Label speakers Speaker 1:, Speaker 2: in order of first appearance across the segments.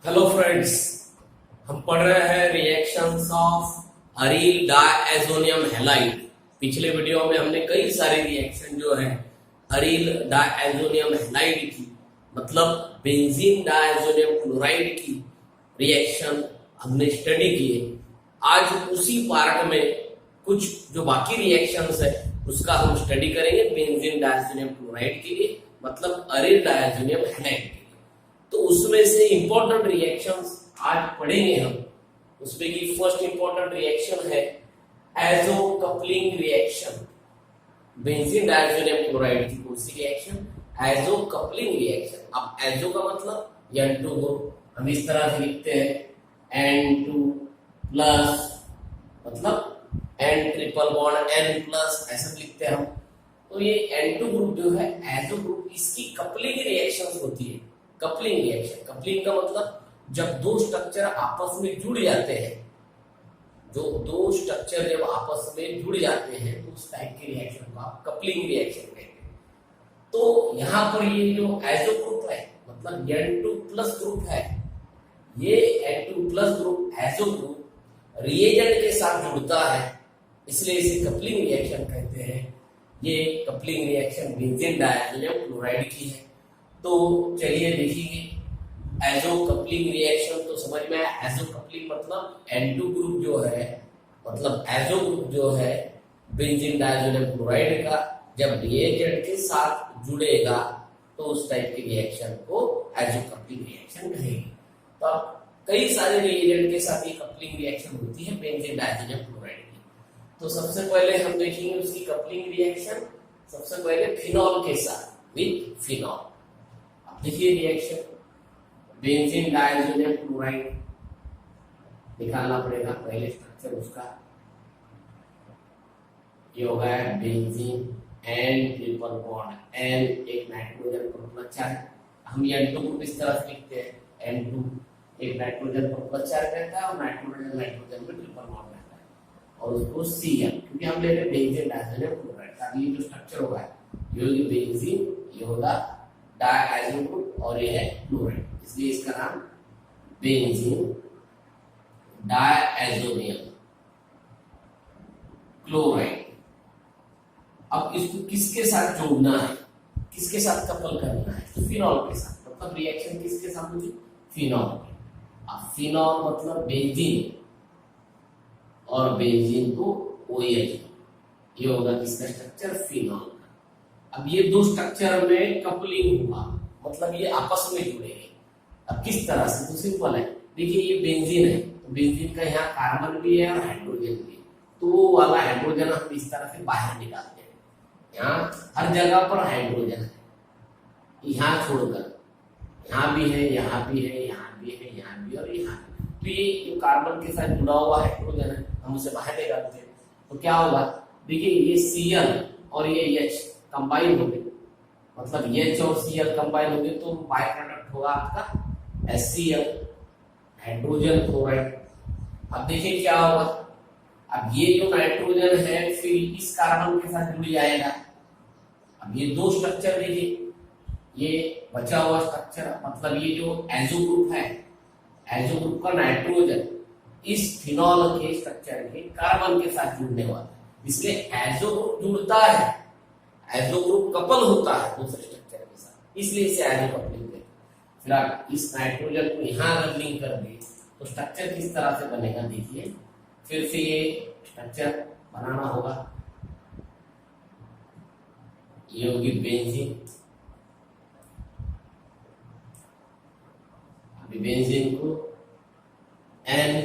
Speaker 1: Hello friends, हम पढ़ रहे हैं रिएक्शंस ऑफ अरील डायएजोनियम हैलाइड। पिछले वीडियो में हमने कई सारे रिएक्शन जो है अरील डायएजोनियम हैलाइड की मतलब बेंजीन डायएजोनियम क्लोराइड की रिएक्शन हमने स्टडी किए। आज उसी पार्ट में कुछ जो बाकी रिएक्शंस है उसका हम स्टडी करेंगे बेंजीन डायएजोनियम क्लोराइड के लिए मतलब अरील डायएजोनियम हैलाइड के लिए। तो उसमें से इंपॉर्टेंट रिएक्शंस आज पढ़ेंगे हम। उसमें की फर्स्ट इंपॉर्टेंट रिएक्शन है azo coupling reaction. Benzene diazonium chloride की कौन सी रिएक्शन? Azo coupling reaction. अब एजो का मतलब N2 ग्रुप, हम इस तरह से लिखते हैं N2 प्लस मतलब N triple bond N plus ऐसा लिखते हैं हम। तो ये N2 ग्रुप जो है एजो ग्रुप, इसकी कपलिंग रिएक्शन होती है। कपलिंग रिएक्शन, कपलिंग का मतलब जब दो स्ट्रक्चर आपस में जुड़ जाते हैं, जो दो स्ट्रक्चर जब आपस में जुड़ जाते हैं तो उस टाइप की रिएक्शन को आप कपलिंग रिएक्शन कहते हैं। तो यहाँ पर ये जो एजो ग्रुप है मतलब N2 प्लस ग्रुप है, ये N2 plus group azo group reagent के साथ जुड़ता है, इसलिए इसे कपलिंग रिएक्शन कहते हैं। ये coupling reaction benzene diazonium chloride की है। तो चलिए देखिए एजो कपलिंग रिएक्शन तो समझ में आया। एजो कपलिंग मतलब N2 ग्रुप जो है मतलब एजो ग्रुप जो है बेंजीन डायज़ोनियम क्लोराइड का जब रिएजेंट के साथ जुड़ेगा तो उस टाइप की रिएक्शन को एजो कपलिंग रिएक्शन कहेंगे। तो अब कई सारे रिएजेंट के साथ ये कपलिंग रिएक्शन होती है बेंजीन डायज़ोनियम क्लोराइड की। तो सबसे पहले हम देखेंगे उसकी कपलिंग रिएक्शन। सबसे पहले फिनॉल के साथ विथ फिनॉल। देखिए रिएक्शन बेंजीन डायज़ोनियम क्लोराइड निकालना पड़ेगा पहले स्ट्रक्चर उसका। ये होगा benzene N triple bond N एक नाइट्रोजन पर प्लस चार्ज, हम N2 ग्रुप इस तरह से लिखते हैं N2 एक नाइट्रोजन पर प्लस चार्ज रहता है और नाइट्रोजन नाइट्रोजन में ट्रिपल बॉन्ड रहता है और उसको Cl, क्योंकि हम ले रहे हैं बेंजीन डायज़ोनियम क्लोराइड का। ये जो स्ट्रक्चर होगा ये होगी बेंजीन, ये होगा डायज़ो ग्रुप और ये है क्लोराइड, इसलिए इसका नाम बेंजीन डायज़ोनियम क्लोराइड। अब इसको किसके साथ जोड़ना है, किसके साथ कपल करना है? तो फिनॉल के साथ। मतलब रिएक्शन किसके साथ होगी? फिनॉल। अब फिनॉल मतलब बेंजीन और बेंजीन को OH, ये होगा किसका स्ट्रक्चर? फिनॉल। अब ये दो स्ट्रक्चर में कपलिंग हुआ मतलब ये आपस में जुड़ेंगे। अब किस तरह से? तो सिंपल है, देखिए ये बेंजीन है तो बेंजीन का यहाँ कार्बन भी है और हाइड्रोजन भी है, तो वो वाला हाइड्रोजन हम इस तरह से बाहर निकालते हैं। यहाँ हर जगह पर हाइड्रोजन है, यहाँ छोड़कर यहाँ भी है, यहाँ भी है, यहाँ भी है, यहाँ भी और यहाँ भी। तो ये जो कार्बन के साथ जुड़ा हुआ हाइड्रोजन है हम उसे बाहर निकालते हैं। तो क्या होगा? देखिए ये Cl और ये H कंबाइन हो गए, मतलब H और Cl कंबाइन हो गए तो बाय प्रोडक्ट होगा आपका HCl हाइड्रोजन क्लोराइड। अब देखिए क्या होगा, अब ये जो नाइट्रोजन है फिर इस कार्बन के साथ जुड़ जाएगा। अब ये दो स्ट्रक्चर देखिए, ये बचा हुआ स्ट्रक्चर मतलब ये जो एजो ग्रुप है, एजो ग्रुप का नाइट्रोजन इस फिनॉल के स्ट्रक्चर के कार्बन के साथ जुड़ने वाला है, इसलिए एजो ग्रुप जुड़ता है, एजो ग्रुप कपल होता है दूसरे स्ट्रक्चर के साथ, इसलिए इसे एजो कपलिंग कहते हैं। फिर आप इस नाइट्रोजन को यहाँ अगर लिंक कर दें तो स्ट्रक्चर किस तरह से बनेगा देखिए। फिर से ये स्ट्रक्चर बनाना होगा, ये होगी बेंजीन। अभी बेंजीन को N,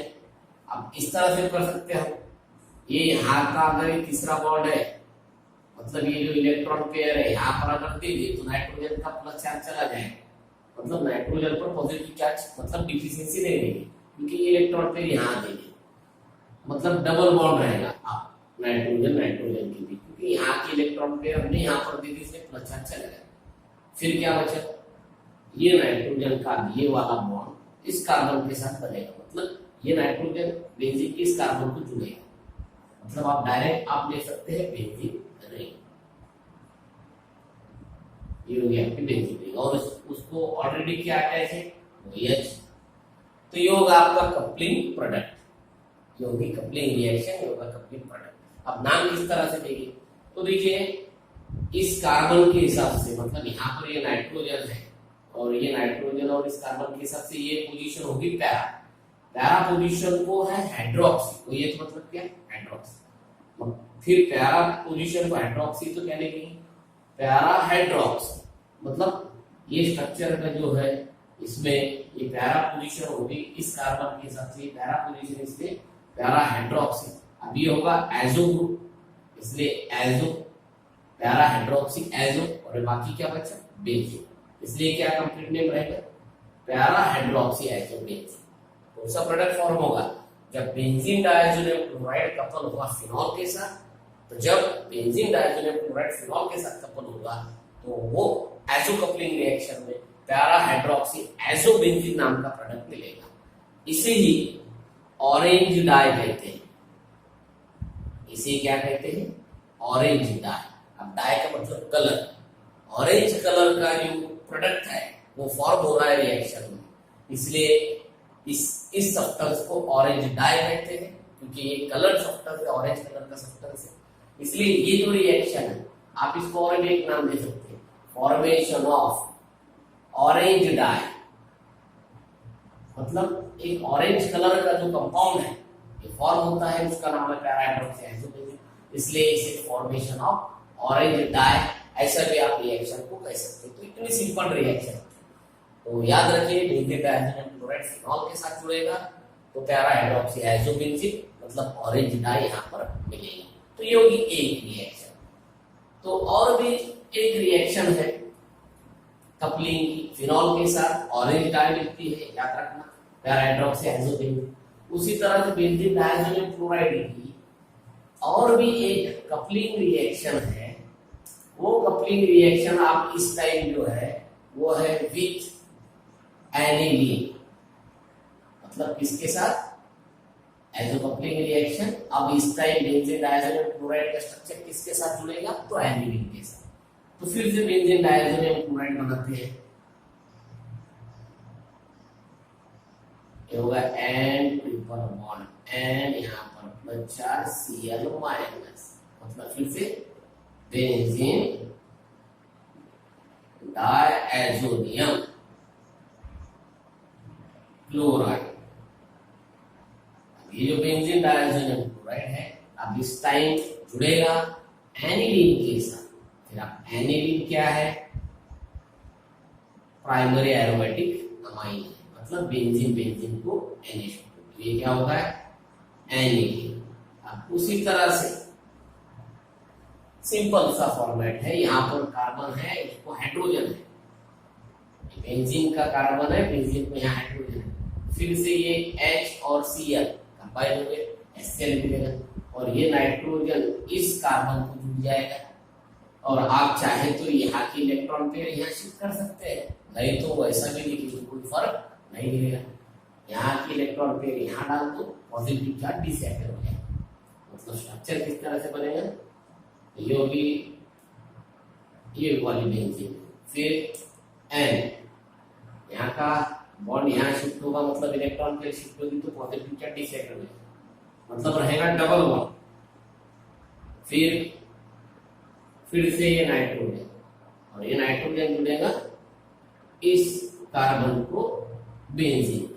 Speaker 1: अब इस तरह से कर सकते हैं हम। ये यहाँ का अगर ये तीसरा बॉन्ड है मतलब ये जो इलेक्ट्रॉन पेयर है यहाँ पर अगर दे दे तो नाइट्रोजन का प्लस चार्ज चला जाएगा, मतलब नाइट्रोजन पर पॉजिटिव चार्ज मतलब डिफिशिएंसी नहीं रहेगी, क्योंकि ये इलेक्ट्रॉन पेयर यहाँ देंगे मतलब डबल बॉन्ड रहेगा आप नाइट्रोजन नाइट्रोजन के बीच, क्योंकि यहाँ के इलेक्ट्रॉन पेयर हमने यहाँ पर दे दी इसलिए प्लस चार्ज चला जाएगा। फिर क्या बचा? ये नाइट्रोजन का ये वाला बॉन्ड इस कार्बन के साथ बनेगा, मतलब ये नाइट्रोजन बेंजीन के इस कार्बन को जुड़ेगा, मतलब आप डायरेक्ट आप ले सकते हैं बेंजीन नहीं, ये हो गया आपकी बेंजीन। और उसको ऑलरेडी क्या अटैच है? OH तो ये होगा आपका कपलिंग प्रोडक्ट, ये होगी कपलिंग रिएक्शन, ये होगा कपलिंग प्रोडक्ट। अब नाम किस तरह से देंगे, तो देखिए इस कार्बन के हिसाब से, मतलब यहाँ पर ये नाइट्रोजन है और ये नाइट्रोजन, और इस कार्बन के हिसाब से ये पोजीशन होगी पैरा, पैरा पोजीशन को है हाइड्रोक्सी, तो ये तो मतलब क्या हाइड्रोक्सी, फिर पैरा पोजीशन को हाइड्रोक्सी तो क्या लिखेंगे पैरा हाइड्रोक्सी, मतलब ये स्ट्रक्चर का जो है इसमें ये पैरा पोजीशन होगी इस कार्बन के हिसाब से, पैरा पोजीशन इसलिए पैरा हाइड्रोक्सी। अब ये होगा एजो ग्रुप, इसलिए एजो, पैरा हाइड्रोक्सी एजो, और बाकी क्या बचा बेंजीन, इसलिए क्या कंप्लीट नेम रहेगा पैरा हाइड्रोक्सी एजो बेंजीन। कौन सा प्रोडक्ट फॉर्म होगा, जब बेंजीन डायजोनियम क्लोराइड कपल होगा फिनॉल के साथ, तो जब बेंजीन डायजोनियम क्लोराइड फिनॉल के साथ कपल होगा तो वो एजो कपलिंग रिएक्शन में पैरा हाइड्रोक्सी एजो बेंजीन नाम का प्रोडक्ट मिलेगा। इसे ही ऑरेंज डाई कहते हैं, इसे क्या कहते हैं ऑरेंज डाई। अब डाई का मतलब कलर, ऑरेंज कलर का जो प्रोडक्ट है वो फॉर्म हो रहा है रिएक्शन में, इसलिए इस सब्सटेंस को ऑरेंज डाई कहते हैं, क्योंकि ये कलर सब्सटेंस है, ऑरेंज कलर का सब्सटेंस है। इसलिए ये जो रिएक्शन है आप इसको और भी एक नाम दे सकते हैं, फॉर्मेशन ऑफ ऑरेंज डाई, मतलब एक ऑरेंज कलर का जो कंपाउंड है ये फॉर्म होता है, उसका नाम है पैरा हाइड्रोक्सी एजो, इसलिए इसे फॉर्मेशन ऑफ ऑरेंज डाई ऐसा भी आप रिएक्शन को कह सकते हैं। तो इतनी सिंपल रिएक्शन, तो याद रखिए बेंजीन डायजोनियम क्लोराइड फिनॉल के साथ जुड़ेगा तो पैरा हाइड्रोक्सी एजो बेंजीन मतलब ऑरेंज डाई यहाँ पर मिलेगी। तो ये होगी एक रिएक्शन। तो और भी एक रिएक्शन है कपलिंग की, फिनॉल के साथ ऑरेंज डाई मिलती है, याद रखना पैरा हाइड्रोक्सी एजो बेंजीन। उसी तरह से बेंजीन डायजोनियम क्लोराइड की और भी एक कपलिंग रिएक्शन है, वो कपलिंग रिएक्शन आप इस टाइम जो है वो है विथ एनिलीन, मतलब किसके साथ एजो कपलिंग रिएक्शन। अब इस टाइम बेंजीन डायजोनियम क्लोराइड का स्ट्रक्चर किसके साथ जुड़ेगा तो एनिलीन के साथ। तो फिर से बेंजीन डायजोनियम क्लोराइड बनाते हैं, ये होगा एन ट्रिपल बॉन्ड, एन यहाँ पर बचा Cl माइनस, मतलब फिर से बेंजीन डायजोनियम क्लोराइड। ये जो बेंजीन डायजोनियम क्लोराइड है अब इस टाइम जुड़ेगा एनिलीन के साथ। फिर आप एनिलीन क्या है प्राइमरी एरोमेटिक अमाइन है, मतलब बेंजीन बेंजीन को NH2, ये क्या होगा एनिलीन। अब उसी तरह से सिंपल सा फॉर्मेट है, यहाँ पर कार्बन है इसको हाइड्रोजन है, बेंजीन का कार्बन है बेंजीन में यहाँ हाइड्रोजन है, फिर से ये H और Cl कंबाइन हो गए HCl मिलेगा, और ये नाइट्रोजन इस कार्बन को जुड़ जाएगा, और आप चाहे तो यहाँ की इलेक्ट्रॉन पेयर यहाँ शिफ्ट कर सकते हैं, नहीं तो वैसा भी लिखिए कोई फर्क नहीं मिलेगा। यहाँ की इलेक्ट्रॉन पेयर यहाँ डाल दो, पॉजिटिव चार्ज डिसएपियर हो जाएगा। मतलब स्ट्रक्चर किस तरह से बनेगा, ये होगी ये वाली बेंजीन, फिर N यहाँ का बॉन्ड यहाँ शिफ्ट होगा, मतलब इलेक्ट्रॉन पेयर शिफ्ट होगी तो पॉजिटिव चार्ज डिसएपियर हो जाएगा, मतलब रहेगा डबल बॉन्ड। फिर से ये नाइट्रोजन, और ये नाइट्रोजन जुड़ेगा इस कार्बन को बेंजीन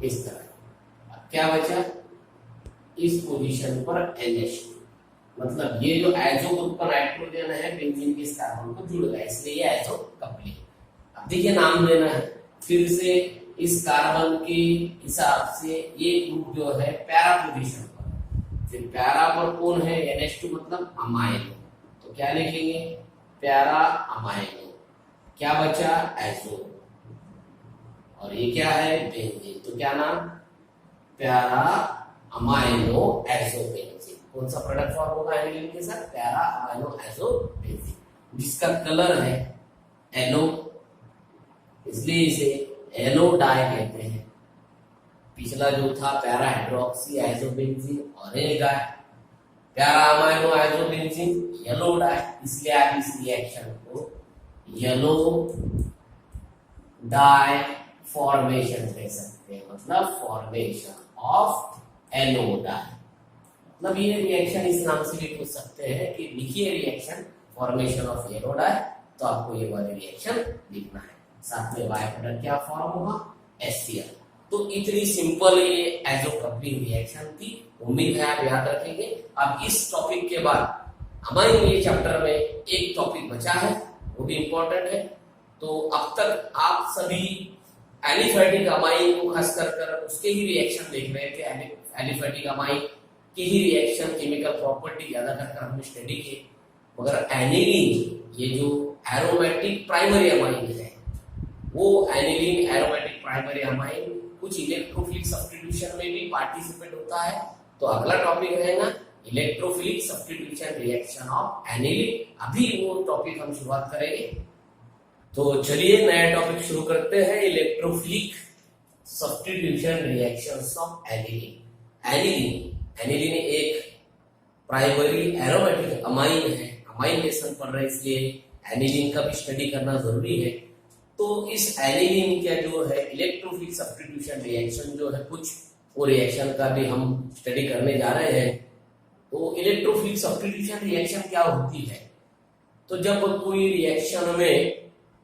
Speaker 1: इस तरह। अब क्या बचा इस पोजीशन पर NH2, मतलब ये जो एजो ग्रुप का नाइट्रोजन है बेंजीन के इस कार्बन को जुड़ गया, इसलिए ये एजो कपलिंग। अब देखिए नाम देना है, फिर से इस कार्बन के हिसाब से ये ग्रुप जो है पैरा पोजीशन पर, फिर पैरा पर कौन है NH2 मतलब अमाइनो, तो क्या लिखेंगे पैरा अमाइनो, क्या बचा एजो, और ये क्या है बेंजीन, तो क्या नाम पैरा अमाइनो एजो बेंजीन। कौन सा प्रोडक्ट फॉर्म होगा एनिलीन के साथ पैरा अमाइनो एजो बेंजीन, जिसका कलर है येलो, इसलिए इसे येलो डाई कहते हैं। पिछला जो था para hydroxy azo benzene orange dye, para amino azo benzene yellow dye, इसलिए आप इस रिएक्शन को येलो डाई फॉर्मेशन कह सकते हैं, मतलब फॉर्मेशन ऑफ NO डाई। मतलब ये रिएक्शन इस नाम से भी पूछ सकते हैं कि लिखिए reaction formation of NO dye, तो आपको ये वाली रिएक्शन लिखना है। साथ में बाय प्रोडक्ट क्या फॉर्म होगा, HCl। तो इतनी सिंपल ये एजोकपलिंग रिएक्शन थी, उम्मीद है आप याद रखेंगे। अब इस टॉपिक के बाद हमारे ये चैप्टर में एक टॉपिक बचा है, वो भी इंपॉर्टेंट है। तो अब तक आप सभी एलिफैटिक अमाइन को खास कर उसके ही रिएक्शन देख रहे थे, एलिफैटिक अमाइन की ही रिएक्शन केमिकल प्रॉपर्टी ज्यादा कर हमने स्टडी की। मगर एनिलीन ये जो एरोमेटिक प्राइमरी अमाइन है, वो एनिलीन एरोमेटिक प्राइमरी अमाइन कुछ इलेक्ट्रोफिलिक सब्स्टिट्यूशन में भी पार्टिसिपेट होता है। तो अगला टॉपिक रहेगा electrophilic substitution reaction of aniline. अभी वो टॉपिक हम शुरुआत करेंगे। तो चलिए नया टॉपिक शुरू करते हैं, electrophilic substitution reactions of aniline. Aniline एक प्राइमरी एरोमेटिक अमाइन है, अमाइन लेसन पढ़ रहे हैं इसलिए एनिलीन का भी स्टडी करना जरूरी है। तो इस एनिलीन का जो है इलेक्ट्रोफिलिक सब्स्टिट्यूशन रिएक्शन जो है, कुछ वो रिएक्शन का भी हम स्टडी करने जा रहे हैं। तो इलेक्ट्रोफिलिक सब्स्टिट्यूशन रिएक्शन क्या होती है, तो जब कोई रिएक्शन में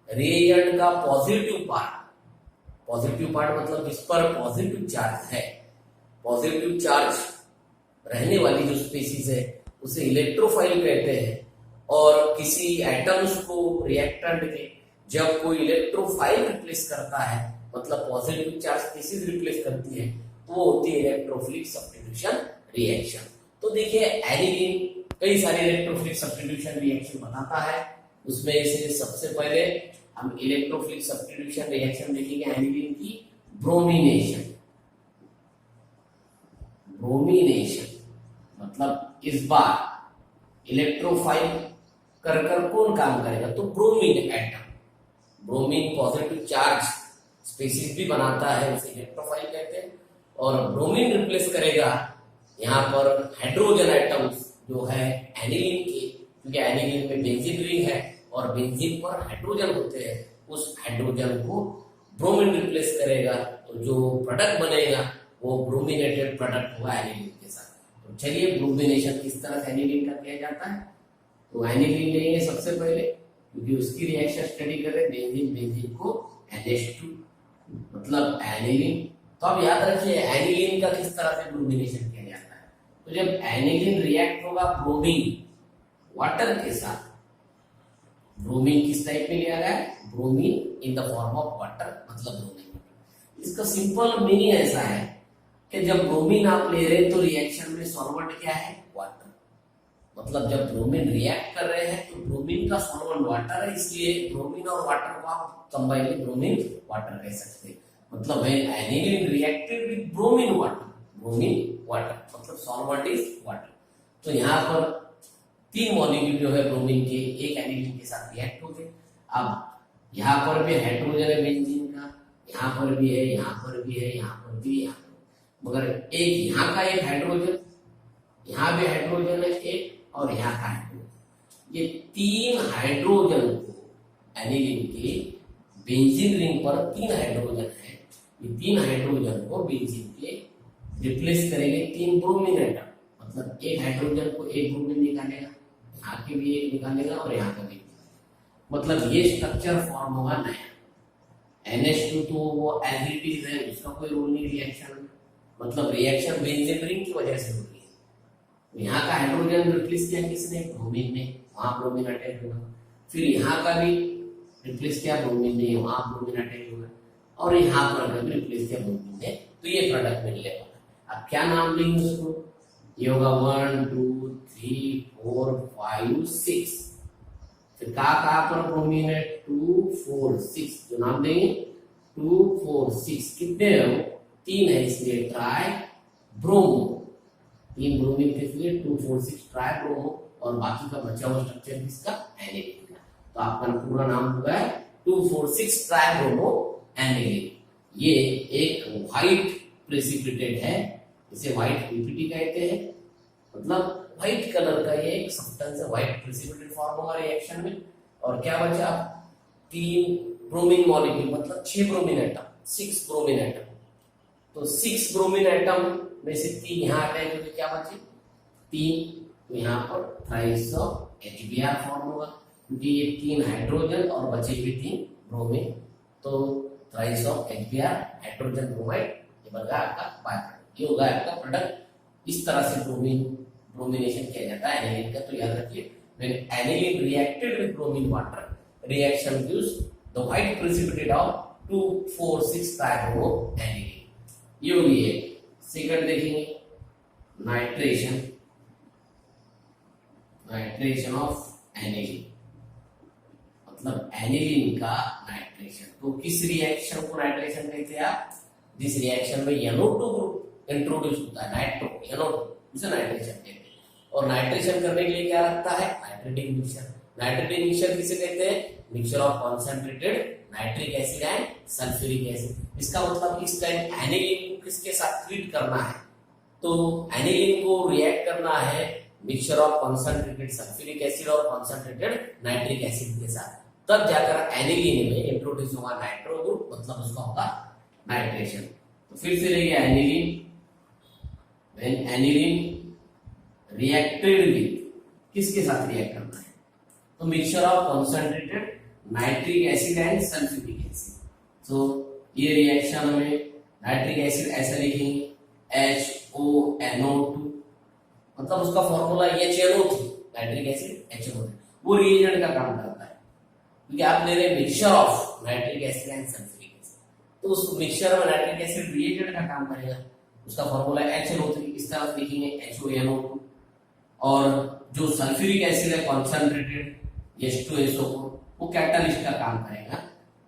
Speaker 1: रिएजेंट का पॉजिटिव पार्ट मतलब जिस पर पॉजिटिव चार्ज है, पॉजिटिव चार्ज रहने वाली जो स्पीसीज है उसे इलेक्ट्रोफाइल कहते हैं। और किसी एटम्स को रिएक्टेंट के जब कोई इलेक्ट्रोफाइल रिप्लेस करता है, मतलब पॉजिटिव चार्ज स्पीसीज रिप्लेस करती है, तो वो होती है इलेक्ट्रोफिलिक सब्स्टिट्यूशन रिएक्शन। तो देखिए एनिलीन कई सारे इलेक्ट्रोफिलिक सब्स्टिट्यूशन रिएक्शन बताता है, उसमें से सबसे पहले हम इलेक्ट्रोफिलिक सब्स्टिट्यूशन रिएक्शन देखेंगे एनिलीन की ब्रोमिनेशन। मतलब इस बार इलेक्ट्रोफाइल कर कौन काम करेगा, तो bromine atom, bromine positive charge species भी बनाता है, उसे इलेक्ट्रोफाइल कहते हैं। और ब्रोमीन रिप्लेस करेगा यहाँ पर हाइड्रोजन एटम्स जो है एनिलीन के, क्योंकि एनिलीन में बेंजीन रिंग है और बेंजीन पर हाइड्रोजन होते हैं, उस हाइड्रोजन को ब्रोमीन रिप्लेस करेगा। तो जो प्रोडक्ट बनेगा वो ब्रोमिनेटेड प्रोडक्ट होगा एनिलीन के साथ। तो चलिए ब्रोमिनेशन किस तरह से एनिलीन का किया जाता है। तो एनिलीन लेंगे सबसे पहले, क्योंकि उसकी रिएक्शन स्टडी कर रहे हैं, बेंजीन को NH2 मतलब एनिलीन। तो अब याद रखिए एनिलीन का किस तरह से ब्रोमिनेशन किया जाता है। तो जब एनिलीन रिएक्ट होगा ब्रोमीन वाटर के साथ, ब्रोमीन किस टाइप में लिया गया है, bromine in the form of water, मतलब ब्रोमीन। इसका सिंपल मीनिंग ऐसा है कि जब ब्रोमीन आप ले रहे हैं तो रिएक्शन में सॉल्वेंट क्या है, वाटर। मतलब जब ब्रोमीन रिएक्ट कर रहे हैं तो ब्रोमीन का सॉल्वेंट वाटर है, इसलिए ब्रोमीन और वाटर को आप कंबाइनली ब्रोमीन वाटर कह सकते हैं। मतलब aniline reacted with bromine water मतलब सॉल्वेंट इज वाटर। तो यहाँ पर 3 मॉलिक्यूल जो है ब्रोमीन के एक एनिलीन के साथ रिएक्ट हो गए। अब यहाँ पर भी हाइड्रोजन है बेंजीन का, यहाँ पर भी है, यहाँ पर भी है, यहाँ पर भी, यहाँ पर, मगर एक यहाँ का एक हाइड्रोजन, यहाँ भी हाइड्रोजन है एक, और यहाँ का हाइड्रोजन। ये 3 हाइड्रोजन को एनिलीन के बेंजीन रिंग पर 3 हाइड्रोजन है, ये 3 हाइड्रोजन को बेंजीन के रिप्लेस करेंगे 3 ब्रोमीन एटम। मतलब एक हाइड्रोजन को एक ब्रोमीन निकालेगा, यहाँ के भी एक निकालेगा और यहाँ का भी। मतलब ये स्ट्रक्चर फॉर्म होगा नया। NH2 तो वो एज इट इज है, उसका कोई रोल नहीं रिएक्शन में, मतलब रिएक्शन बेंजीन रिंग की वजह से हो रही है। यहाँ का हाइड्रोजन रिप्लेस किया किसने, ब्रोमीन ने, वहां ब्रोमीन अटैक होगा। फिर यहाँ का भी रिप्लेस किया ब्रोमीन ने, वहां ब्रोमीन अटैक होगा। और यहाँ पर भी रिप्लेस किया ब्रोमीन ने, तो ये प्रोडक्ट मिलने वाला है। अब क्या नाम लेंगे उसको, ये होगा 1 2 3 4 5 6। फिर कहाँ पर ब्रोमीन है, 2 4 6, जो नाम देंगे 2 4 6। कितने है वो, 3 है, इसलिए ट्राई ब्रोमो। 3 ब्रोमीन के लिए 2 4 6 ट्राई ब्रोमो, और बाकी का बचा हुआ स्ट्रक्चर किसका, एनिलीन का। तो आपका पूरा नाम होगा 2 4 6 ट्राई ब्रोमो एनिलीन। ये एक व्हाइट प्रेसिपिटेट है, इसे व्हाइट पीपीटी कहते हैं। मतलब व्हाइट कलर का ये एक सब्सटेंस है, व्हाइट प्रेसिपिटेट फॉर्म होगा रिएक्शन में। और क्या बचा, 3 ब्रोमीन मॉलिक्यूल मतलब 6 ब्रोमीन एटम, 6 ब्रोमीन एटम। तो 6 ब्रोमीन एटम में से 3 यहाँ अटैच होंगे, क्या बचे 3, तो यहाँ पर थ्राइस ऑफ HBr फॉर्म होगा क्योंकि ये 3 हाइड्रोजन और बचे हुए 3 ब्रोमीन, तो thrice of HBr hydrogen bromide ये बन गया आपका बाय प्रोडक्ट, ये होगा आपका प्रोडक्ट। इस तरह से ब्रोमिनेशन किया जाता है एनिलीन का। तो याद रखिए, when aniline reacted with bromine water, reaction gives the white precipitate of 2,4,6 tribrominoaniline। ये होगी है। सेकंड देखेंगे नाइट्रेशन ऑफ एनिलीन, मतलब एनिलीन का नाइट्रेशन। तो किस रिएक्शन को नाइट्रेशन कहते हैं आप, जिस रिएक्शन में NO2 ग्रुप इंट्रोड्यूस होता है, नाइट्रो NO2, उसे नाइट्रेशन कहते हैं। और नाइट्रेशन करने के लिए क्या लगता है, नाइट्रेटिक मिक्सचर। नाइट्रेटिक मिक्सचर किसे कहते हैं, mixture of concentrated nitric acid and sulphuric acid. इसका मतलब इस टाइम एनिलीन को किसके साथ ट्रीट करना है, तो एनिलीन को रिएक्ट करना है mixture of concentrated sulphuric acid और कॉन्सेंट्रेटेड नाइट्रिक एसिड के साथ, तब जाकर एनिलीन में इंट्रोड्यूस होगा नाइट्रो ग्रुप, मतलब उसका होगा नाइट्रेशन। तो फिर से लेंगे aniline, when aniline reacted with, किसके साथ रिएक्ट करना है, तो mixture of concentrated nitric acid and sulphuric acid. तो ये रिएक्शन में नाइट्रिक एसिड ऐसा लिखेंगे HONO2, मतलब उसका formula HNO3, nitric acid HNO3, वो रिएजेंट का काम करता है क्योंकि आप ले रहे हैं mixture of nitric acid and sulphuric acid, तो उस मिक्सचर में नाइट्रिक एसिड रिएजेंट का काम करेगा, उसका फॉर्मूला HNO3, इस तरह लिखेंगे HONO2। और जो सल्फ्यूरिक एसिड है कॉन्सेंट्रेटेड H2SO4, वो कैटालिस्ट का काम करेगा।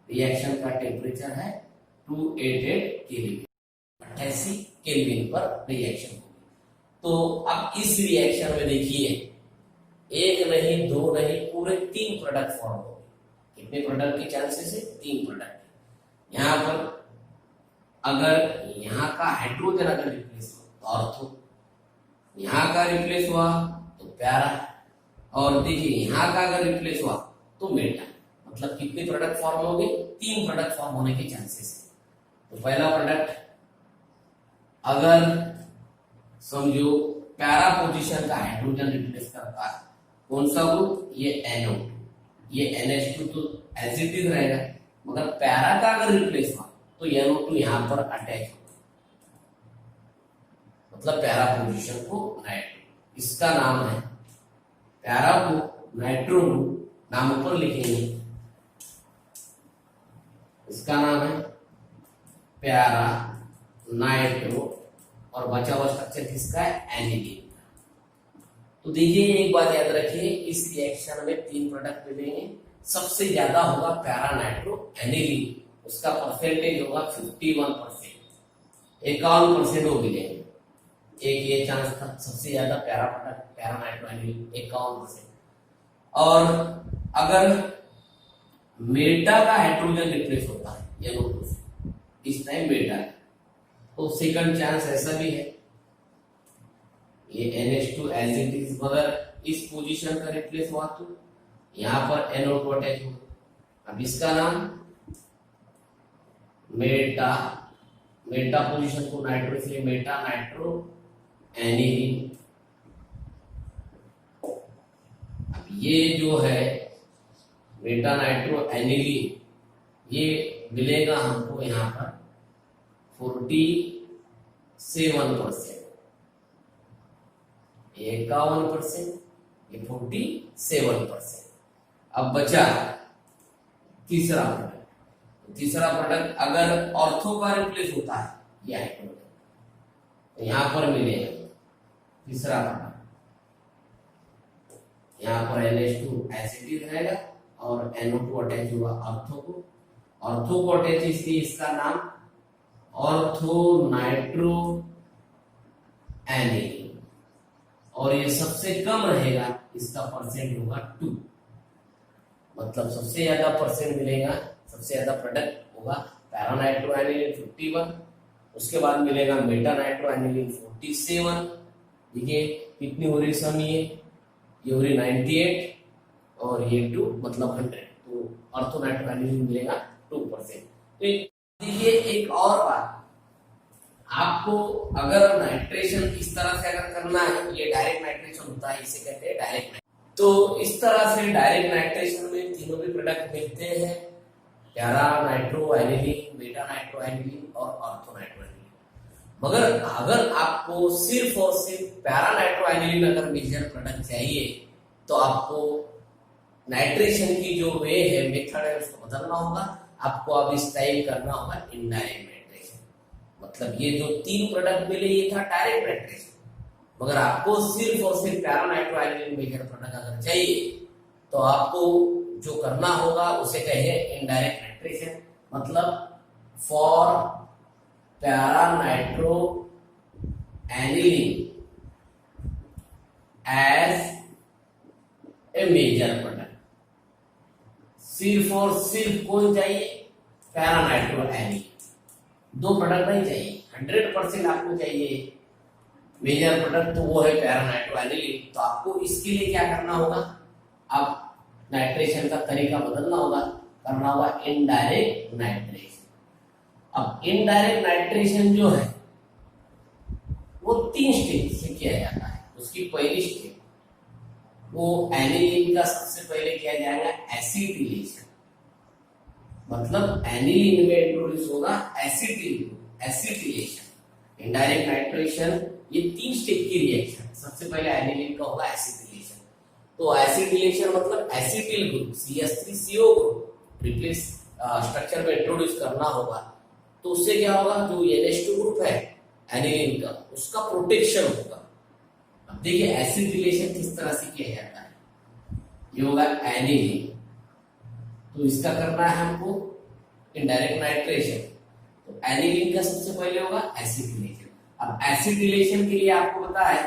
Speaker 1: रिएक्शन का टेम्परेचर है 288 केल्विन, 88 केल्विन पर रिएक्शन होगी। तो अब इस रिएक्शन में देखिए, एक नहीं, दो नहीं, पूरे 3 प्रोडक्ट फॉर्म होंगे। कितने प्रोडक्ट के चांसेस है, 3 प्रोडक्ट। यहाँ पर अगर यहाँ का हाइड्रोजन अगर रिप्लेस हो तो ऑर्थो, यहाँ का रिप्लेस हुआ तो प्यारा, और देखिए यहाँ का अगर रिप्लेस हुआ तो मेटा, मतलब कितने प्रोडक्ट फॉर्म होंगे, 3 प्रोडक्ट फॉर्म होने के चांसेस है। तो पहला प्रोडक्ट अगर समझो पैरा पोजीशन का हाइड्रोजन रिप्लेस करता है, कौन सा ग्रुप, ये NO2, ये NH2 तो एज इट इज रहेगा, मगर पैरा का अगर रिप्लेस हुआ तो NO2 यहाँ पर अटैच होगा, मतलब पैरा पोजीशन को नाइट्रो, इसका नाम है पैरा को नाइट्रो ग्रुप, नाम ऊपर लिखेंगे, इसका नाम है प्यारा नाइट्रो, और बचा हुआ स्ट्रक्चर किसका है, एनिलीन। तो देखिए एक बात याद रखिए, इस रिएक्शन में 3 प्रोडक्ट मिलेंगे, सबसे ज्यादा होगा पैरा नाइट्रो एनिलीन, उसका परसेंटेज होगा 51%, 51% वो मिलेंगे। एक ये चांस था, सबसे ज्यादा para product para nitro aniline 51%। और अगर मेटा का हाइड्रोजन रिप्लेस होता है NO2 से, इस टाइम मेटा, तो सेकंड चांस ऐसा भी है, ये NH2 एज इट इज, मगर इस पोजीशन का रिप्लेस हुआ तो यहाँ पर NO2 अटैच होगा। अब इसका नाम मेटा, मेटा पोजीशन को नाइट्रो, इसलिए मेटा नाइट्रो एनिलीन। अब ये जो है मेटा नाइट्रो एनिलीन, ये मिलेगा हमको यहाँ पर 47%, 51%, ये 47%। अब बचा तीसरा प्रोडक्ट, तीसरा प्रोडक्ट अगर ऑर्थो का रिप्लेस होता है ये हाइड्रोजन, तो यहाँ पर मिलेगा तीसरा प्रोडक्ट, यहाँ पर NH2 एसिड रहेगा और NO2 अटैच हुआ ऑर्थो को, ऑर्थो को अटैच इसलिए इसका नाम ऑर्थो नाइट्रो एनिलीन, और ये सबसे कम रहेगा, इसका परसेंट होगा 2, मतलब सबसे ज्यादा परसेंट मिलेगा, सबसे ज्यादा प्रोडक्ट होगा पैरा नाइट्रो एनिलीन 51, उसके बाद मिलेगा मेटा नाइट्रो एनिलीन 47। देखिए कितनी हो रही सम, ये हो रही 98 और ये 2 मतलब 100, तो आपको ऑर्थो नाइट्रो एनिलीन मिलेगा 2%। तो देखिए एक और बात, आपको अगर नाइट्रेशन इस तरह से अगर करना है, ये डायरेक्ट नाइट्रेशन होता है, इसे कहते हैं डायरेक्ट। तो इस तरह से डायरेक्ट नाइट्रेशन में तीनों भी प्रोडक्ट मिलते हैं, para nitro aniline, beta nitro aniline और ऑर्थो नाइट्रो एनिलीन। मगर अगर आपको सिर्फ और सिर्फ पैरा नाइट्रो एनिलीन अगर मेजर प्रोडक्ट चाहिए तो आपको नाइट्रेशन की जो वे है, मेथड है, उसको बदलना होगा। आपको अब इस टाइम करना होगा इनडायरेक्ट नाइट्रेशन। मतलब ये जो 3 प्रोडक्ट मिले ये था डायरेक्ट नाइट्रेशन, मगर आपको सिर्फ और सिर्फ para nitro aniline major product अगर चाहिए तो आपको जो करना होगा उसे कहे इनडायरेक्ट नाइट्रेशन। मतलब for para nitro aniline as a major product, सिर्फ और सिर्फ कौन चाहिए? Para nitro aniline. 2 प्रोडक्ट नहीं चाहिए, 100% आपको चाहिए मेजर प्रोडक्ट, तो वो है पैरा नाइट्रो एनिलीन। तो आपको इसके लिए क्या करना होगा? अब नाइट्रेशन का तरीका बदलना होगा, करना होगा इनडायरेक्ट नाइट्रेशन। अब इनडायरेक्ट नाइट्रेशन जो है वो 3 स्टेप से किया जाता है। उसकी पहली स्टेप वो एनिलीन का सबसे पहले किया जाएगा एसिटिलेशन। मतलब एनिलीन में इंट्रोड्यूस होगा एसिटिलेशन। इनडायरेक्ट नाइट्रेशन ये 3 स्टेप की रिएक्शन। सबसे पहले एनिलीन का होगा एसिटिलेशन। तो एसिटिलेशन मतलब acetyl group CH3CO group replace structure में इंट्रोड्यूस करना होगा। तो उससे क्या होगा? जो NH2 ग्रुप है एनिलीन का, उसका प्रोटेक्शन होगा। अब देखिए एसिटिलेशन किस तरह से किया जाता है। ये होगा एनिलीन, तो इसका करना है हमको इनडायरेक्ट नाइट्रेशन। तो एनिलीन का सबसे पहले होगा एसिटिलेशन। अब एसिटिलेशन के लिए आपको पता है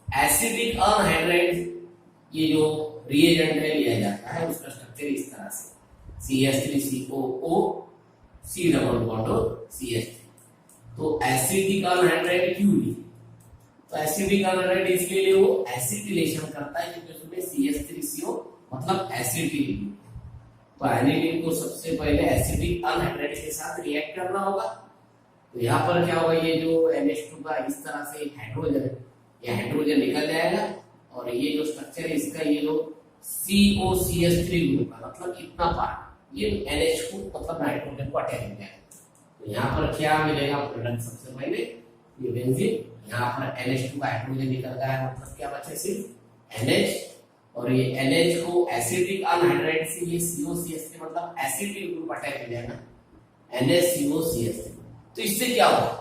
Speaker 1: एसिडिक अनहाइड्राइड ये जो रिएजेंट है लिया जाता है, उसका स्ट्रक्चर इस तरह से CH3COO C डबल बॉन्ड और CH3। तो एसिडिक अनहाइड्राइड क्यों ली? तो एसिडिक अनहाइड्राइड इसलिए वो एसिटिलेशन करता है क्योंकि उसमें CH3CO मतलब एसिटिल। तो एनिलीन को सबसे पहले एसिडिक अनहाइड्राइड के साथ रिएक्ट करना होगा। तो यहाँ पर क्या होगा? ये जो NH2 का इस तरह से हाइड्रोजन है, ये हाइड्रोजन निकल जाएगा और ये जो स्ट्रक्चर है इसका, ये जो COCH3 ग्रुप का मतलब इतना पार्ट, ये NH2 मतलब नाइट्रोजन को अटैच हो जाएगा। तो यहाँ पर क्या मिलेगा प्रोडक्ट? सबसे पहले ये बेंजीन, यहाँ पर NH2 का हाइड्रोजन निकल गया है, मतलब क्या बचे? सिर्फ NH। और ये NH को एसिडिक अनहाइड्राइड से ये COCH3 मतलब एसिडिक ग्रुप अटैच हो जाएगा NHCOCH3। तो इससे क्या होगा?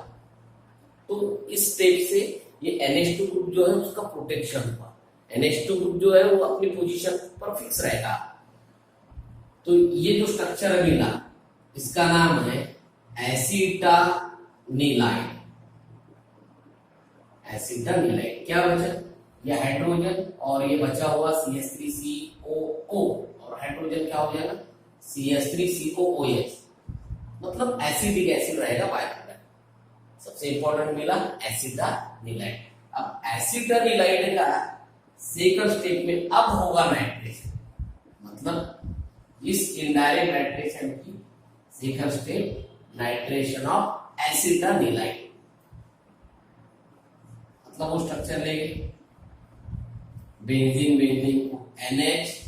Speaker 1: तो इस स्टेप से ये NH2 ग्रुप जो है उसका प्रोटेक्शन हुआ। NH2 ग्रुप जो है वो अपनी पोजीशन पर फिक्स रहेगा। तो ये जो स्ट्रक्चर मिला इसका नाम है एसिटानिलाइड। एसिटानिलाइड क्या बचा? ये हाइड्रोजन और ये बचा हुआ CH3COO और हाइड्रोजन क्या हो जाएगा? CH3COOH मतलब एसिडिक एसिड रहेगा बाय प्रोडक्ट। सबसे इंपॉर्टेंट मिला एसिटानिलाइड। अब एसिटानिलाइड का सेकंड स्टेप में अब होगा नाइट्रेशन। मतलब इस इनडायरेक्ट नाइट्रेशन की सेकंड स्टेप नाइट्रेशन ऑफ एसिटानिलाइड। मतलब वो स्ट्रक्चर लेंगे बेंजीन को NHCOCH,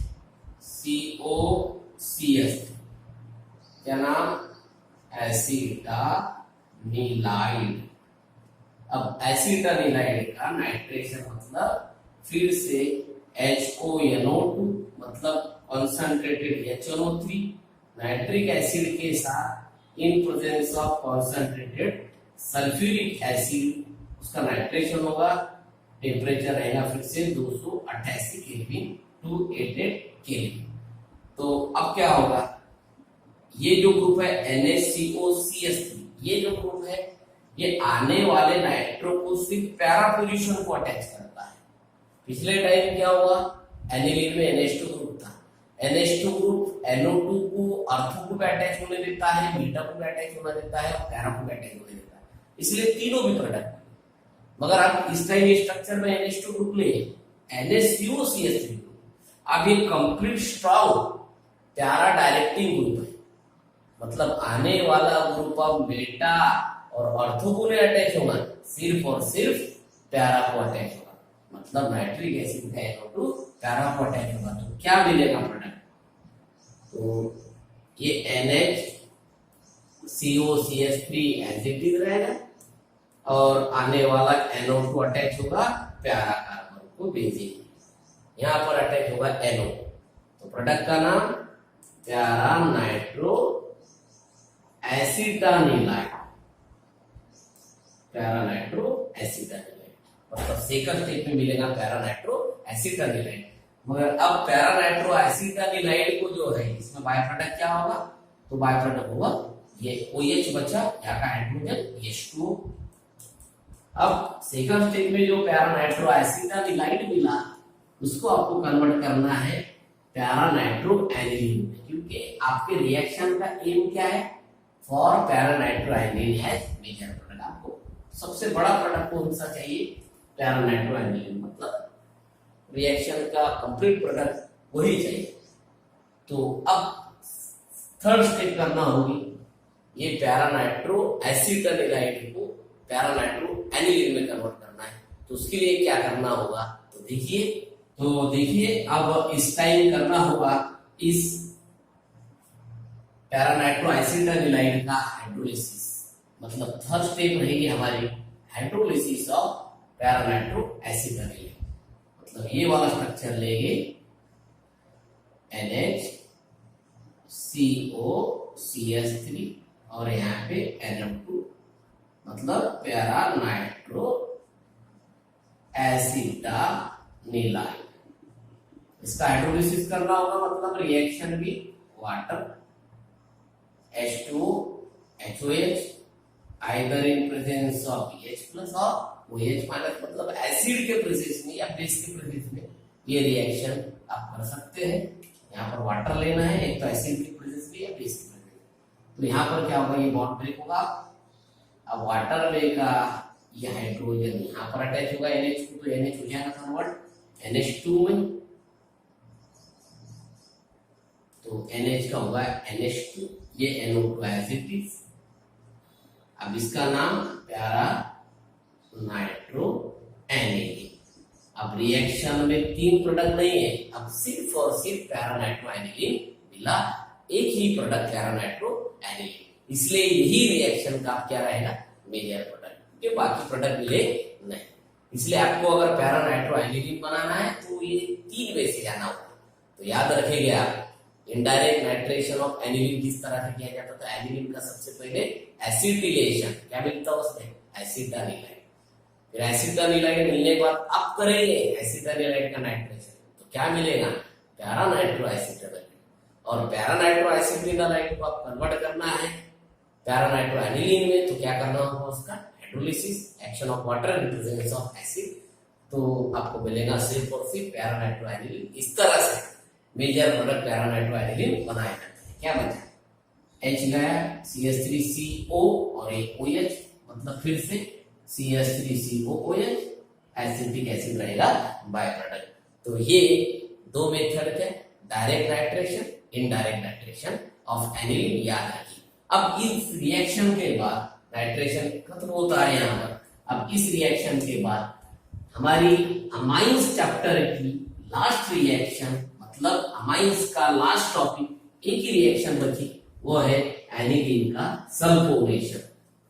Speaker 1: क्या नाम? एसिटानिलाइड। अब एसिटानिलाइड का नाइट्रेशन मतलब फिर से HONO2 मतलब कॉन्सेंट्रेटेड HNO3 नाइट्रिक एसिड के साथ in presence of concentrated sulphuric acid, उसका नाइट्रेशन होगा। टेम्परेचर रहेगा फिर से 288 केल्विन 288 केल्विन। तो अब क्या होगा? ये जो ग्रुप है NHCOCH3, ये जो ग्रुप है ये आने वाले नाइट्रो को सिर्फ पैरा पोजीशन को अटैच करता है। पिछले टाइम क्या हुआ? एनिलीन में NH2 ग्रुप था। NH2 ग्रुप NO2 को ऑर्थो को अटैच होने देता है, बीटा को अटैच होने देता है और पैरा को अटैच होने देता है, इसलिए तीनों भी प्रोडक्ट। मगर आप इस टाइम ये स्ट्रक्चर में NH2 ग्रुप ले NHCOCH3 ग्रुप। अब ये कंप्लीट स्ट्रॉन्ग प्यारा डायरेक्टिंग ग्रुप है, मतलब आने वाला ग्रुप अब बेटा और ऑर्थो को नहीं अटैच होगा, सिर्फ और सिर्फ प्यारा को अटैच होगा, मतलब नाइट्रिक एसिड का NO2 प्यारा को अटैच होगा। तो क्या मिलेगा प्रोडक्ट? तो ये NHCOCH3 एज इट इज रहेगा और आने वाला NO2 अटैच होगा प्यारा कार्बन को बेंजीन, यहाँ पर अटैच होगा NO। तो प्रोडक्ट का नाम प्यारा नाइट्रो एसिटानिलाइड, प्यारा नाइट्रो एसिटानिलाइड, मतलब सेकंड स्टेप में मिलेगा प्यारा नाइट्रो एसिटानिलाइड। मगर अब पैरा नाइट्रो एसिटानिलाइड को जो है इसमें बाय प्रोडक्ट क्या होगा? तो बाय प्रोडक्ट होगा ये OH बचा, यहाँ का हाइड्रोजन H2। अब सेकंड स्टेज में जो पैरा नाइट्रो एसिटानिलाइड मिला उसको आपको कन्वर्ट करना है पैरा नाइट्रो एनिलीन में, क्योंकि आपके रिएक्शन का एम क्या है? फॉर पैरा नाइट्रो एनिलीन है मेजर प्रोडक्ट। आपको सबसे बड़ा प्रोडक्ट कौन सा चाहिए? पैरा नाइट्रो एनिलीन, मतलब रिएक्शन का कंप्लीट प्रोडक्ट वही चाहिए। तो अब थर्ड स्टेप करना होगी, ये पैरा नाइट्रो एसिटानिलाइड को पैरा नाइट्रो एनिलीन में कन्वर्ट करना है। तो उसके लिए क्या करना होगा? तो देखिए अब इस टाइम करना होगा इस पैरा नाइट्रो एसिटानिलाइड का हाइड्रोलिसिस, मतलब थर्ड स्टेप रहेगी हमारी हाइड्रोलिसिस ऑफ पैरा नाइट्रो एसिटानिलाइड। मतलब ये वाला स्ट्रक्चर लेंगे NHCOCH3 और यहाँ पे NO2, मतलब पैरा नाइट्रो एसिटानिलाइड। इसका हाइड्रोलिसिस करना होगा, मतलब रिएक्शन भी water H2O HOH either in presence of H plus और OH माइनस, मतलब एसिड के प्रेजेंस में या बेस के प्रेजेंस में ये रिएक्शन आप कर सकते हैं। यहाँ पर वाटर लेना है, एक तो एसिड के प्रेजेंस में या बेस के प्रेजेंस में। तो यहाँ पर क्या होगा? ये बॉन्ड ब्रेक होगा। अब वाटर लेगा, ये हाइड्रोजन यहाँ पर अटैच होगा NH को, तो NH हो जाएगा कन्वर्ट NH2 में, तो NH का होगा NH2, ये NO2 एज इट इज। अब इसका नाम प्यारा नाइट्रो एनिलीन। अब रिएक्शन में तीन प्रोडक्ट नहीं है, अब सिर्फ और सिर्फ पैरा नाइट्रो एनिलीन मिला, एक ही प्रोडक्ट पैरा नाइट्रो एनिलीन, इसलिए यही रिएक्शन का क्या रहेगा? मेजर प्रोडक्ट, क्योंकि बाकी प्रोडक्ट मिले नहीं। इसलिए आपको अगर पैरा नाइट्रो एनिलीन बनाना है तो ये तीन वे से जाना होगा। तो याद रखेंगे आप, इनडायरेक्ट नाइट्रेशन ऑफ एनिलीन किस तरह से किया जाता था? एनिलीन का सबसे पहले एसिटिलेशन, क्या मिलता है उसमें? एसिटानिलाइड। फिर एसिटानिलाइड मिलने के बाद अब करेंगे एसिटानिलाइड का नाइट्रेशन, तो क्या मिलेगा? Para nitro acetanilide. और पैरा नाइट्रो एसिटानिलाइड को आप कन्वर्ट करना है पैरा नाइट्रो एनिलीन में, तो क्या करना होगा? उसका hydrolysis, action of water in presence of acid, तो आपको मिलेगा सिर्फ और सिर्फ पैरा नाइट्रो एनिलीन। इस तरह से major product para nitro aniline बनाया जाता है। क्या बचा? H गया, CH3CO और एक OH, मतलब फिर से CH3COOH, एसिटिक एसिड रहेगा बाय प्रोडक्ट। तो ये दो मेथड है, direct nitration, indirect nitration of aniline, याद रखिए। अब इस रिएक्शन के बाद नाइट्रेशन खत्म होता है यहाँ पर। अब इस रिएक्शन के बाद हमारी अमाइंस चैप्टर की लास्ट रिएक्शन, मतलब अमाइंस का लास्ट टॉपिक, एक ही रिएक्शन बची, वो है एनिलीन का सल्फोनेशन।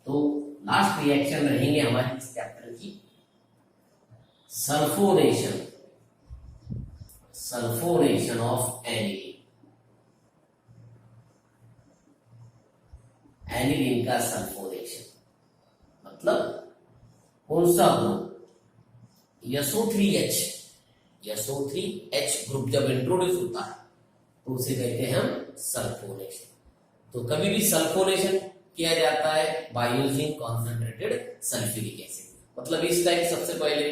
Speaker 1: तो लास्ट रिएक्शन रहेंगे हमारी इस चैप्टर की sulphonation, sulphonation of aniline, aniline का सल्फोनेशन, मतलब कौन सा ग्रुप? SO3H, SO3H ग्रुप जब इंट्रोड्यूस होता है तो उसे कहते हैं हम सल्फोनेशन। तो कभी भी सल्फोनेशन किया जाता है by using concentrated sulphuric acid, मतलब इस टाइप सबसे पहले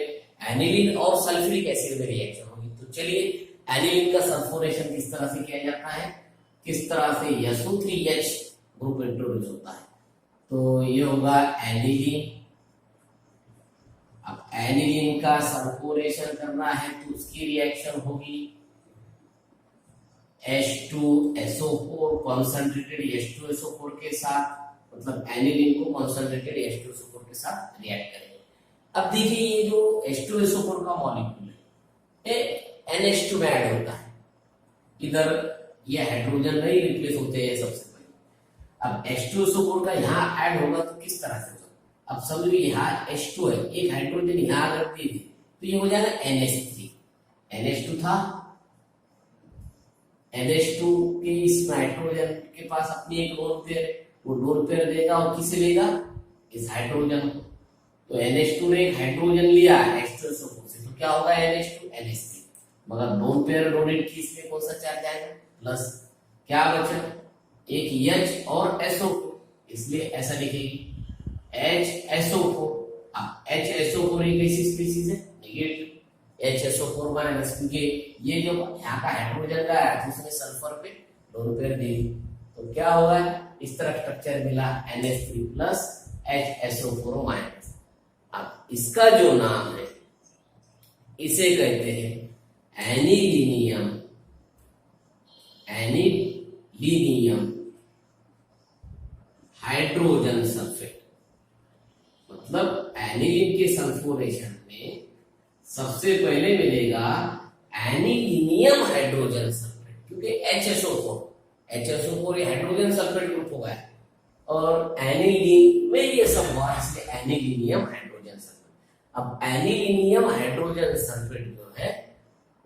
Speaker 1: एनिलीन और सल्फ्यूरिक एसिड में रिएक्शन होगी। तो चलिए एनिलीन का सल्फोनेशन किस तरह से किया जाता है, किस तरह से SO3H ग्रुप इंट्रोड्यूस होता है। तो ये होगा एनिलीन। अब एनिलीन का सल्फोनेशन करना है तो उसकी रिएक्शन होगी H2SO4 कॉन्सेंट्रेटेड H2SO4 के साथ, मतलब एनिलीन को कॉन्सेंट्रेटेड H2SO4 के साथ रिएक्ट करेंगे। अब देखिए ये जो H2SO4 का मॉलिक्यूल है ये NH2 में ऐड होता है, इधर ये हाइड्रोजन नहीं रिप्लेस होते हैं सबसे पहले। अब H2SO4 का यहाँ ऐड होगा तो किस तरह से होगा, अब समझिए यहाँ H2 है, एक हाइड्रोजन यहाँ अगर दे दे तो ये हो जाएगा NH3, NH2 था, NH2 के इस नाइट्रोजन के पास अपनी एक लोन पेयर, वो लोन पेयर देगा और किसे लेगा, इस हाइड्रोजन। तो NH2 ने एक हाइड्रोजन लिया H2SO4 से, तो क्या होगा NH2 NH3, मगर लोन पेयर डोनेट की, इसमें कौन सा चार्ज आएगा प्लस, क्या बचा एक H और SO4, इसलिए ऐसा लिखेगी HSO4। HSO4 एक ऐसी स्पीशीज है नेगेटिव, HSO4 माइनस, क्योंकि ये जो यहाँ का हाइड्रोजन का है तो उसने सल्फर पे लोन पेयर दी, तो क्या होगा इस तरह स्ट्रक्चर मिला NH3 प्लस HSO4 माइनस। अब इसका जो नाम है इसे कहते हैं एनिलीनियम, एनिलीनियम हाइड्रोजन सल्फेट। मतलब एनिलीन के सल्फोनेशन में सबसे पहले मिलेगा एनिलीनियम हाइड्रोजन सल्फेट, क्योंकि HSO4 ये हाइड्रोजन सल्फेट ग्रुप हो गया और एनिलीन में ये सब हुआ, इसलिए एनिलीनियम हाइड्रोजन सल्फेट। अब एनिलीनियम हाइड्रोजन सल्फेट जो है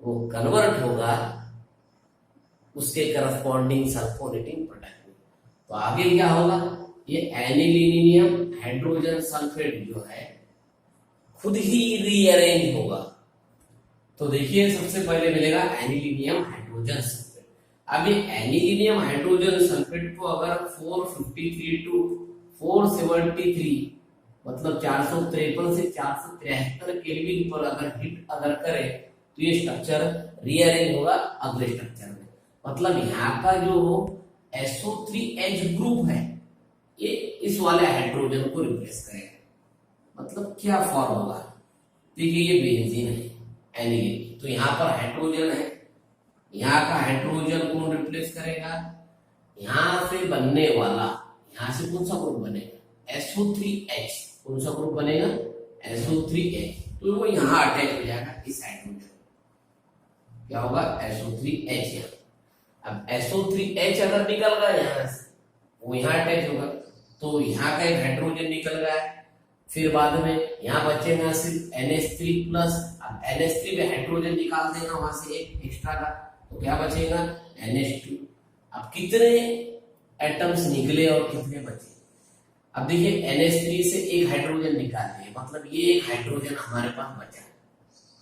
Speaker 1: वो कन्वर्ट होगा उसके करस्पॉन्डिंग सल्फोनेटिंग प्रोडक्ट में, तो आगे क्या होगा, ये एनिलीनियम हाइड्रोजन सल्फेट जो है खुद ही रीअरेंज होगा। तो देखिए सबसे पहले मिलेगा एनिलीनियम हाइड्रोजन सल्फेट। अब ये एनिलीनियम हाइड्रोजन सल्फेट को अगर 453 टू 473 मतलब 453 से 473 केल्विन पर अगर हिट अगर करे तो ये स्ट्रक्चर रीअरेंज होगा अगले स्ट्रक्चर में। मतलब यहाँ का जो SO3H ग्रुप है ये इस वाले हाइड्रोजन को रिप्लेस करेगा। मतलब क्या फॉर्म होगा, देखिए ये बेंजीन है एनिलीन, तो यहाँ पर हाइड्रोजन है, यहाँ का हाइड्रोजन कौन रिप्लेस करेगा, यहाँ से बनने वाला, यहाँ से कौन सा ग्रुप बनेगा SO3H, कौन सा ग्रुप बनेगा SO3H, तो वो यहाँ अटैच हो जाएगा इस हाइड्रोजन, क्या होगा SO3H यहाँ। अब SO3H अगर निकल गया यहाँ से वो यहाँ अटैच होगा, तो यहाँ का एक हाइड्रोजन निकल गया है, फिर बाद में यहाँ बचेगा सिर्फ NH3 प्लस। अब NH3 में हाइड्रोजन निकाल देना वहां से एक एक्स्ट्रा का, तो क्या बचेगा NH2। अब कितने एटम्स निकले और कितने बचे, अब देखिए NH3 से एक हाइड्रोजन निकाल दिए, मतलब ये एक हाइड्रोजन हमारे पास बचा,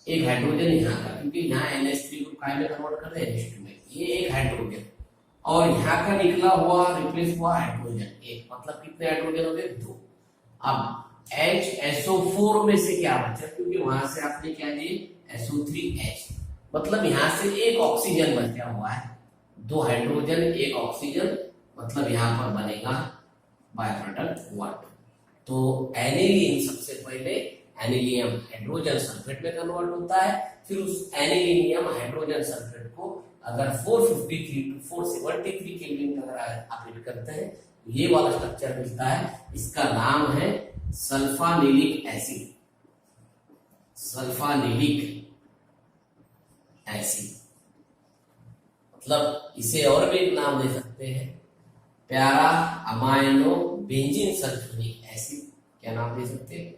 Speaker 1: एक हाइड्रोजन यहाँ का, क्योंकि यहाँ NH3 को काय में कन्वर्ट कर रहे हैं NH2 में, ये एक हाइड्रोजन, और यहाँ का निकला हुआ रिप्लेस हुआ हाइड्रोजन एक, मतलब कितने हाइड्रोजन हो गए 2। अब HSO4 में से क्या बचा, क्योंकि वहां से आपने क्या दिए SO3H, मतलब यहाँ से एक ऑक्सीजन बचा हुआ है, 2 हाइड्रोजन 1 ऑक्सीजन, मतलब यहाँ पर बनेगा बाय प्रोडक्ट वाटर। तो एनिलीन सबसे पहले एनिलियम हाइड्रोजन सल्फेट में कन्वर्ट होता है, फिर उस एनिलीनियम हाइड्रोजन सल्फेट को अगर 453 टू 473 केल्विन अगर आप हीट करते हैं तो ये वाला स्ट्रक्चर मिलता है, इसका नाम है सल्फानिलिक एसिड, सल्फानिलिक एसिड। मतलब इसे और भी नाम दे सकते हैं प्यारा अमाइनो बेंजीन सल्फोनिक एसिड, क्या नाम दे सकते हैं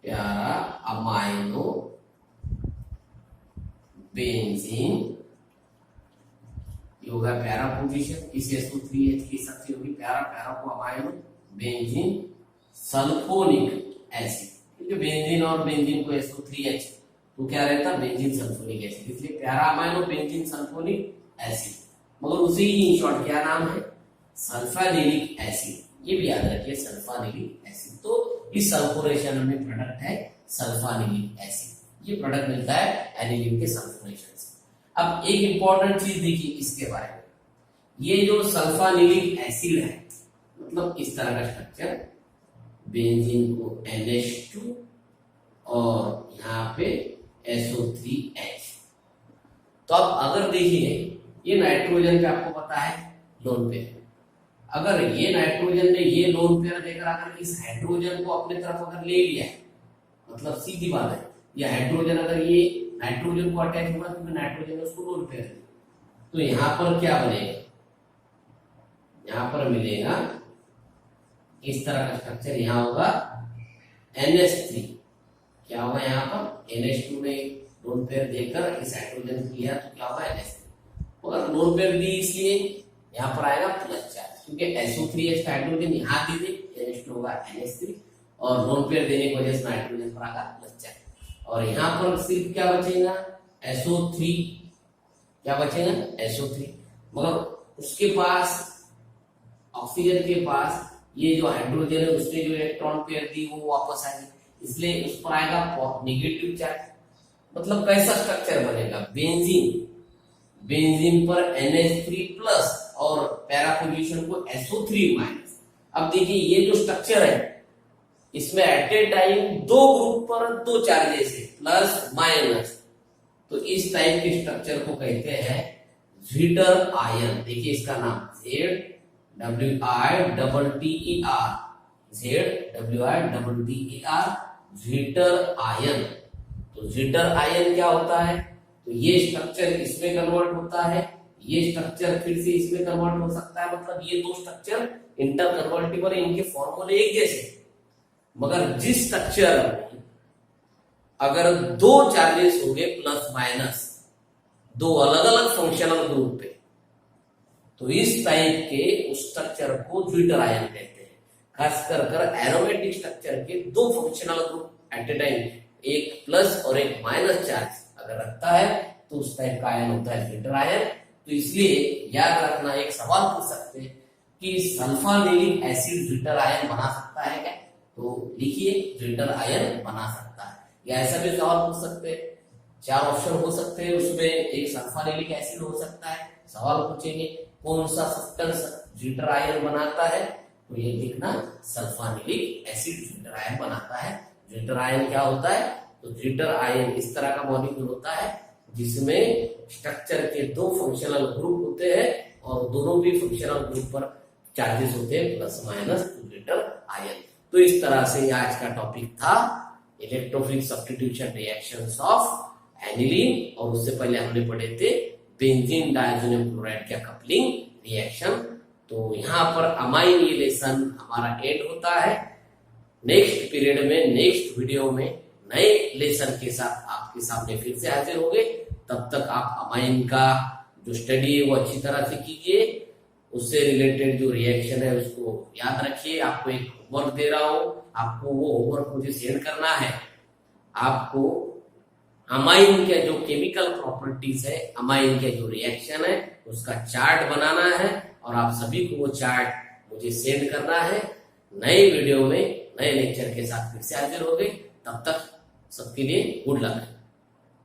Speaker 1: प्यारा अमाइनो बेंजीन, ये होगा प्यारा पोजीशन, इस SO3H की शक्ति होगी प्यारा को अमाइनो बेंजीन सल्फोनिक एसिड, क्योंकि बेंजीन और बेंजीन को SO3H तो क्या रहता है बेंजीन सल्फोनिक एसिड, इसलिए प्यारा अमाइनो बेंजीन सल्फोनिक एसिड, मगर उसी इन शॉर्ट क्या नाम है सल्फानिलिक एसिड, ये भी याद रखिए सल्फानिलिक एसिड। तो इस सल्फोनेशन में प्रोडक्ट है सल्फानिलिक एसिड, ये प्रोडक्ट मिलता है एनिलीन के सल्फोनेशन से। अब एक इंपॉर्टेंट चीज देखिए इसके बारे में, ये जो सल्फानिलिक एसिड है मतलब इस तरह का स्ट्रक्चर, बेंजीन को NH2 और यहाँ पे SO3H, तो अब अगर देखिए ये नाइट्रोजन पे आपको पता है लोन पेयर, अगर ये नाइट्रोजन ने ये लोन पेयर देकर अगर इस हाइड्रोजन को अपने तरफ अगर ले लिया, मतलब सीधी बात है, ये हाइड्रोजन अगर ये नाइट्रोजन को अटैच हुआ क्योंकि नाइट्रोजन ने उसको लोन पेयर दिया, तो यहां पर क्या बनेगा, यहां पर मिलेगा इस तरह का स्ट्रक्चर, यहां होगा NH3, क्या होगा यहाँ पर NH2 ने लोन पेयर देकर इस हाइड्रोजन को लिया तो क्या होगा NH3, और लोन पेयर दी इसलिए यहाँ पर आएगा प्लस चार्ज, क्योंकि SO3H हाइड्रोजन यहाँ दी थी, NH2 होगा NH3 और लोन पेयर देने की वजह से नाइट्रोजन पर आएगा प्लस चार्ज, और यहाँ पर सिर्फ क्या बचेगा SO3, क्या बचेगा SO3, मगर उसके पास ऑक्सीजन के पास ये जो हाइड्रोजन है उसने जो इलेक्ट्रॉन पेयर दी वो वापस आएगी, इसलिए उस पर आएगा नेगेटिव चार्ज। मतलब कैसा स्ट्रक्चर बनेगा, बेंजीन, बेंजीन पर NH3 प्लस और पैरा पोजीशन को SO3 माइनस। अब देखिए ये जो स्ट्रक्चर है इसमें एट ए टाइम दो ग्रुप पर दो चार्जेस है प्लस माइनस, तो इस टाइप के स्ट्रक्चर को कहते हैं ज्विटर आयन। देखिए इसका नाम ZWITTER, ज्विटर आयन। तो ज्विटर आयन क्या होता है, तो ये स्ट्रक्चर इसमें कन्वर्ट होता है, ये स्ट्रक्चर फिर से इसमें कन्वर्ट हो सकता है, मतलब ये दो स्ट्रक्चर इंटर कन्वर्टिबल, इनके फॉर्मूले एक जैसे, मगर जिस स्ट्रक्चर में अगर दो चार्जेस हो गए प्लस माइनस, दो अलग अलग फंक्शनल ग्रुप पे, तो इस टाइप के उस स्ट्रक्चर को ज्विटर आयन कहते हैं। खास कर एरोमेटिक स्ट्रक्चर के दो functional group at a time, एक प्लस और एक माइनस चार्ज अगर रखता है तो उस टाइप का आयन होता है ज्विटर आयन। तो इसलिए याद रखना, एक सवाल पूछ सकते हैं कि सल्फानिलिक एसिड ज्विटर आयन बना सकता है क्या, तो लिखिए ज्विटर आयन बना सकता है। या ऐसा भी सवाल पूछ सकते हैं, चार ऑप्शन हो सकते हैं उसमें, एक सल्फानिलिक एसिड हो सकता है, सवाल पूछेंगे कौन सा सब्सटेंस ज्विटर आयन बनाता है, तो ये लिखना सल्फानिलिक एसिड ज्विटर आयन बनाता है। ज्विटर आयन क्या होता है, तो ज्विटर आयन इस तरह का मॉलिक्यूल होता है जिसमें स्ट्रक्चर के दो फंक्शनल ग्रुप होते हैं और दोनों भी फंक्शनल ग्रुप पर चार्जेस होते हैं प्लस माइनस, ज्विटर आयन। तो इस तरह से आज का टॉपिक था electrophilic substitution reactions of aniline, और उससे पहले हमने पढ़े थे बेंजीन डायज़ोनियम क्लोराइड का कपलिंग रिएक्शन। तो यहाँ पर अमाइन ये लेसन हमारा एंड होता है। नेक्स्ट पीरियड में, नेक्स्ट वीडियो में नए लेसन के साथ आपके सामने फिर से हाजिर होंगे। तब तक आप अमाइन का जो स्टडी है वो अच्छी तरह से कीजिए, उससे रिलेटेड जो रिएक्शन है उसको याद रखिए। आपको एक होमवर्क दे रहा हूं, आपको वो होमवर्क मुझे सेंड करना है। आपको अमाइन के जो केमिकल प्रॉपर्टीज है, अमाइन के जो रिएक्शन है उसका चार्ट बनाना है और आप सभी को वो चार्ट मुझे सेंड करना है। नए वीडियो में नए लेक्चर के साथ फिर से हाजिर हो गए। तब तक सबके लिए गुड लक।